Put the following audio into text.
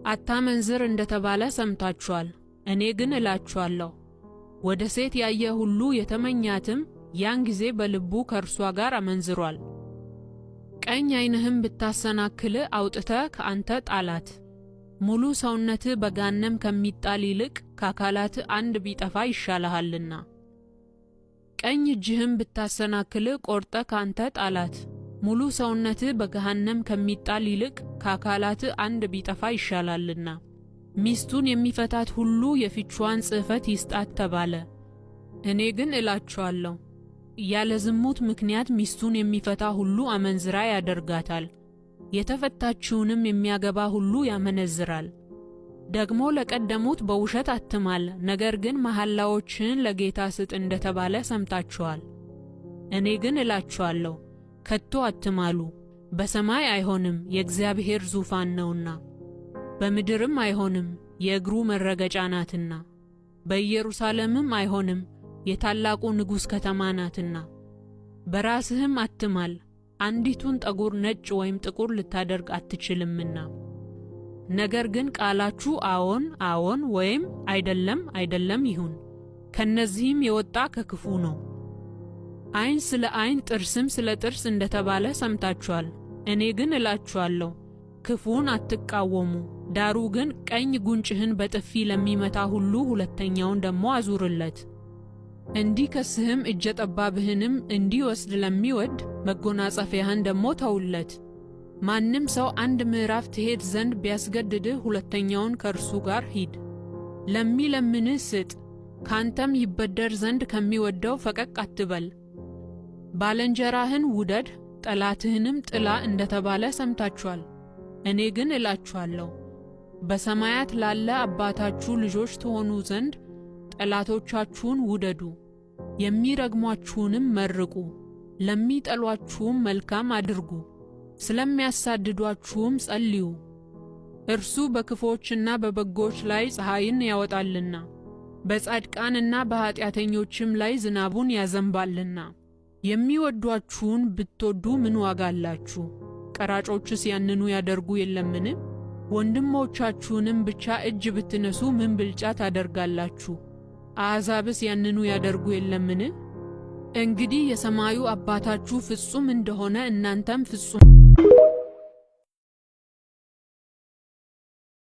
አታመንዝር እንደተባለ ሰምታችኋል። እኔ ግን እላችኋለሁ ወደ ሴት ያየ ሁሉ የተመኛትም ያን ጊዜ በልቡ ከእርሷ ጋር አመንዝሯል። ቀኝ ዓይንህም ብታሰናክል አውጥተህ ከአንተ ጣላት። ሙሉ ሰውነትህ በገሃነም ከሚጣል ይልቅ ከአካላትህ አንድ ቢጠፋ ይሻልሃልና። ቀኝ እጅህም ብታሰናክል ቆርጠህ ከአንተ ጣላት። ሙሉ ሰውነትህ በገሃነም ከሚጣል ይልቅ ከአካላትህ አንድ ቢጠፋ ይሻላልና። ሚስቱን የሚፈታት ሁሉ የፍችዋን ጽሕፈት ይስጣት ተባለ። እኔ ግን እላችኋለሁ ያለ ዝሙት ምክንያት ሚስቱን የሚፈታ ሁሉ አመንዝራ ያደርጋታል፣ የተፈታችውንም የሚያገባ ሁሉ ያመነዝራል። ደግሞ ለቀደሙት በውሸት አትማል፣ ነገር ግን መሐላዎችን ለጌታ ስጥ እንደተባለ ሰምታችኋል። እኔ ግን እላችኋለሁ ከቶ አትማሉ። በሰማይ አይሆንም፣ የእግዚአብሔር ዙፋን ነውና፣ በምድርም አይሆንም፣ የእግሩ መረገጫ ናትና፣ በኢየሩሳሌምም አይሆንም፣ የታላቁ ንጉሥ ከተማ ናትና። በራስህም አትማል፣ አንዲቱን ጠጉር ነጭ ወይም ጥቁር ልታደርግ አትችልምና። ነገር ግን ቃላችሁ አዎን አዎን ወይም አይደለም አይደለም ይሁን። ከነዚህም የወጣ ከክፉ ነው። ዓይን ስለ ዓይን ጥርስም ስለ ጥርስ እንደተባለ ሰምታችኋል። እኔ ግን እላችኋለሁ ክፉን አትቃወሙ። ዳሩ ግን ቀኝ ጉንጭህን በጥፊ ለሚመታ ሁሉ ሁለተኛውን ደግሞ አዙርለት። እንዲከስህም እጀ ጠባብህንም እንዲወስድ ለሚወድ መጎናጸፊያህን ደግሞ ተውለት። ማንም ሰው 1 ምዕራፍ ትሄድ ዘንድ ቢያስገድድህ ሁለተኛውን ከእርሱ ጋር ሂድ። ለሚለምንህ ስጥ፣ ካንተም ይበደር ዘንድ ከሚወደው ፈቀቅ አትበል። ባልንጀራህን ውደድ ጠላትህንም ጥላ እንደተባለ ሰምታችኋል። እኔ ግን እላችኋለሁ በሰማያት ላለ አባታችሁ ልጆች ትሆኑ ዘንድ ጠላቶቻችሁን ውደዱ፣ የሚረግሟችሁንም መርቁ፣ ለሚጠሏችሁም መልካም አድርጉ፣ ስለሚያሳድዷችሁም ጸልዩ። እርሱ በክፉዎችና በበጎች ላይ ፀሐይን ያወጣልና በጻድቃንና በኃጢአተኞችም ላይ ዝናቡን ያዘንባልና። የሚወዷችሁን ብትወዱ ምን ዋጋ አላችሁ? ቀራጮችስ ያንኑ ያደርጉ የለምን? ወንድሞቻችሁንም ብቻ እጅ ብትነሱ ምን ብልጫ ታደርጋላችሁ? አሕዛብስ ያንኑ ያደርጉ የለምን? እንግዲህ የሰማዩ አባታችሁ ፍጹም እንደሆነ እናንተም ፍጹም